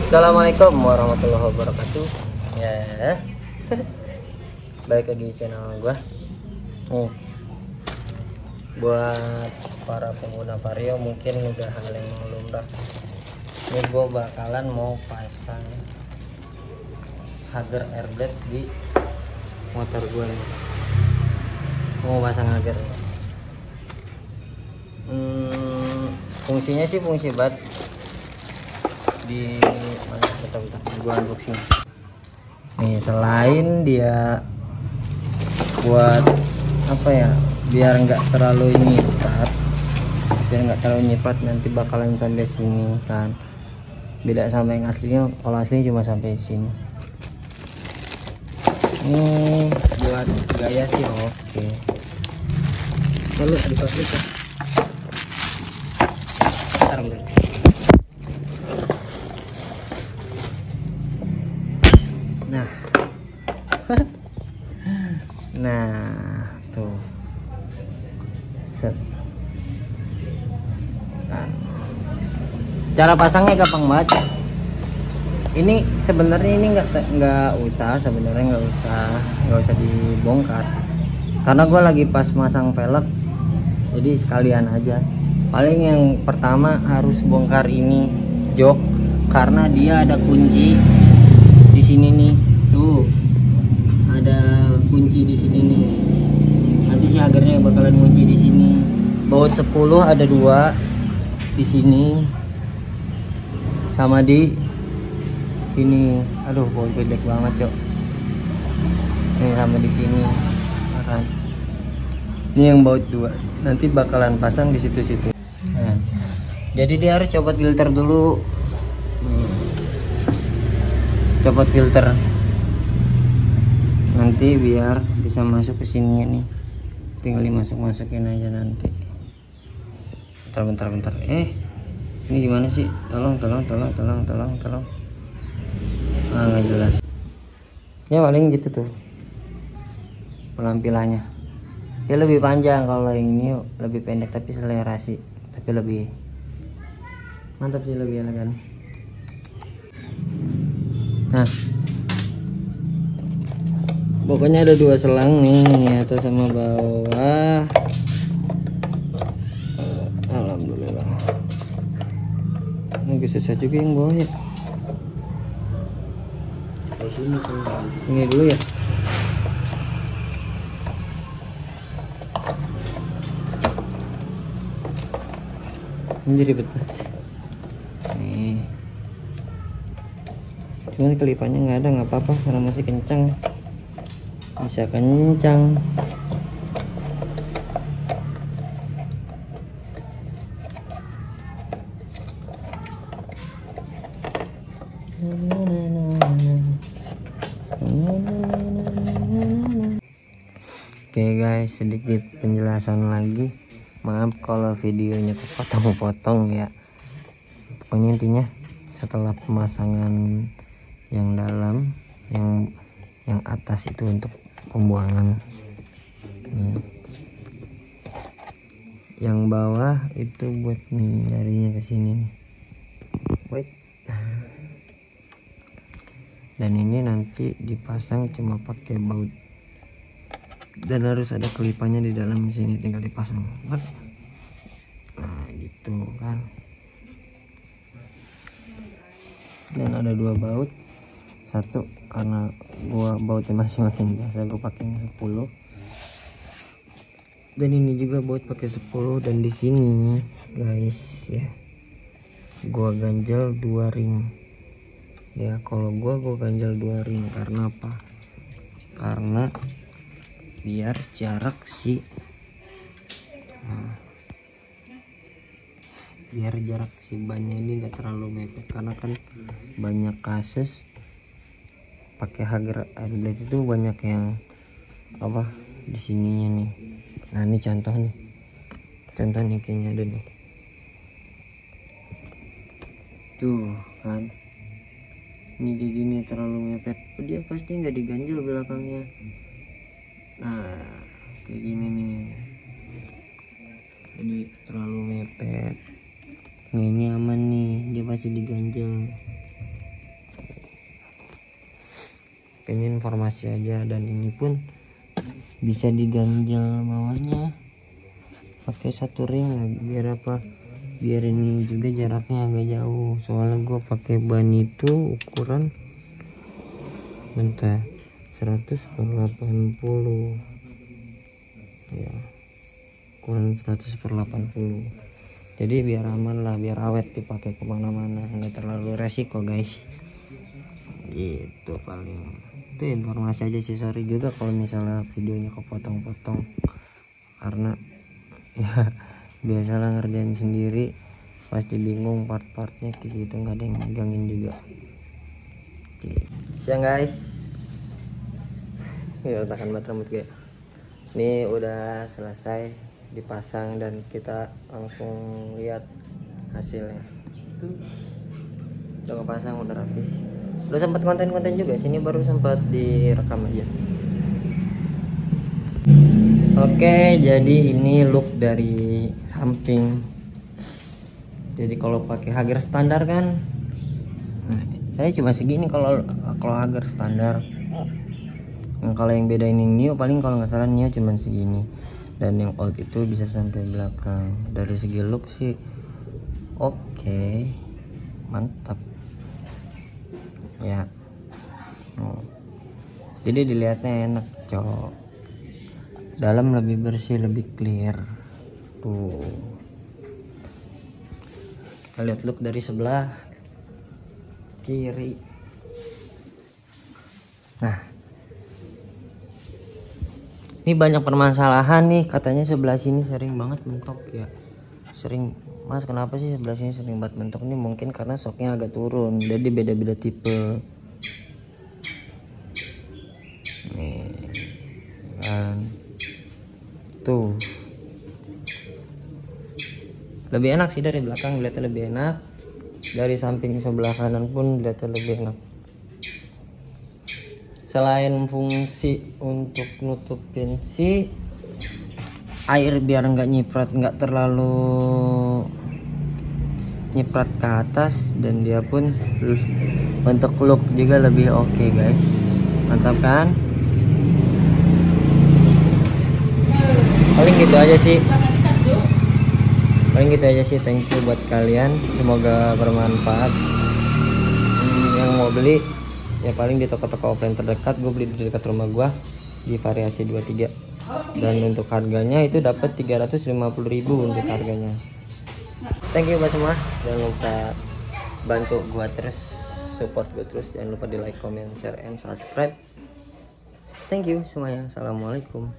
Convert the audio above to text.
Assalamualaikum warahmatullahi wabarakatuh. Ya, balik lagi di channel gua. Nih, buat para pengguna Vario mungkin udah hal yang lumrah. Ini gua bakalan mau pasang hager airblade di motor gua nih. Mau pasang hager. Fungsinya sih fungsi bat di mana, bentar gua unboxing nih. Selain dia buat apa ya, biar nggak terlalu nyiprat, nanti bakalan sampai sini kan, beda sama yang aslinya. Kalau aslinya cuma sampai sini. Ini buat gaya sih oke. Lalu dipastikan bentar. Nah tuh set. Nah, cara pasangnya gampang banget. Ini sebenarnya ini nggak usah dibongkar, karena gue lagi pas masang velg, jadi sekalian aja. Paling yang pertama harus bongkar ini jok, karena dia ada kunci di sini nih. Tuh ada kunci di sini nih. Nanti si hagernya bakalan kunci di sini. Baut 10 ada 2 di sini sama di sini. Aduh, baut bedek banget, Cok. Ini sama di sini. Kan. Ini yang baut 2. Nanti bakalan pasang di situ-situ. Nah, jadi dia harus copot filter dulu. Nih. Copot filter. Nanti biar bisa masuk ke sini nih, tinggal dimasukin aja nanti. Bentar. Ini gimana sih? Tolong. Nggak jelas. Ya paling gitu tuh pelampilannya. Ya lebih panjang, kalau yang ini lebih pendek tapi selerasi, tapi lebih mantap sih, lebih elegan. Nah, pokoknya ada 2 selang nih, atas sama bawah. Alhamdulillah. Ini susah juga yang bawah ya. Ini dulu ya. Ini jadi ribet banget nih. Cuman kelipannya nggak ada, nggak apa-apa karena masih kencang. Bisa kencang. Oke guys, sedikit penjelasan lagi. Maaf kalau videonya kepotong-potong ya. Pokoknya intinya setelah pemasangan yang dalam, yang atas itu untuk pembuangan, yang bawah itu buat nyarinya ke sini nih. Wait. Dan ini nanti dipasang cuma pakai baut, dan harus ada kelipannya di dalam sini, tinggal dipasang. Nah gitu kan. Dan ada 2 baut, 1 karena gua bautnya masih makin biasa, gua pakai 10. Dan ini juga baut pakai 10. Dan di sini guys ya, gua ganjel 2 ring ya. Kalau gua ganjel 2 ring karena apa? Karena biar jarak bannya ini enggak terlalu mepet, karena kan banyak kasus pakai hager airblade itu banyak yang apa di sininya nih. Nah ini contoh nih kayaknya ada nih tuh kan. Ini kayak gini terlalu mepet, dia pasti nggak diganjel belakangnya. Nah kayak gini nih, jadi terlalu mepet. Nah ini aman nih, dia pasti diganjel. pengen informasi aja. Dan ini pun bisa diganjel bawahnya pakai satu ring lagi, biar apa, biar ini juga jaraknya agak jauh. Soalnya gue pakai ban itu ukuran bentar 100/80 ya, ukuran 100/80. Jadi biar aman lah, biar awet dipakai kemana-mana, nggak terlalu resiko guys. Gitu paling, itu informasi aja sih. Sorry juga kalau misalnya videonya kepotong-potong, karena ya biasalah ngerjain sendiri pasti bingung part-partnya kayak gitu, nggak ada yang megangin juga. Oke. Siang guys, ya letakkan bat rambut gue ini udah selesai dipasang dan kita langsung lihat hasilnya. Tuh udah kepasang, udah rapi. Udah sempat konten-konten juga sini, baru sempat direkam aja. Oke, jadi ini look dari samping. Jadi kalau pakai Hager standar kan, nah, saya cuma segini kalau Hager standar. Nah, kalau yang beda ini new, paling kalau nggak salah new cuma segini, dan yang old itu bisa sampai belakang. Dari segi look sih oke, mantap ya. Jadi dilihatnya enak cok, dalam lebih bersih, lebih clear. Tuh kita lihat look dari sebelah kiri. Nah ini banyak permasalahan nih, katanya sebelah sini sering banget mentok ya. Sering, mas kenapa sih sebelah sini sering banget mentok? Ini mungkin karena shocknya agak turun, jadi beda-beda tipe nih kan. Tuh lebih enak sih dari belakang, dilihatnya lebih enak. Dari samping sebelah kanan pun dilihatnya lebih enak. Selain fungsi untuk nutupin si air biar nggak nyiprat, nggak terlalu nyiprat ke atas, dan dia pun untuk look juga lebih oke guys. Mantap kan? Paling gitu aja sih. Thank you buat kalian, semoga bermanfaat. Yang mau beli ya paling di toko-toko offline terdekat. Gue beli di dekat rumah gue di Variasi 23, dan untuk harganya itu dapat 350.000 untuk harganya. Thank you buat semua, jangan lupa bantu gue terus, support gue terus, jangan lupa di like, comment, share, and subscribe. Thank you semuanya. Assalamualaikum.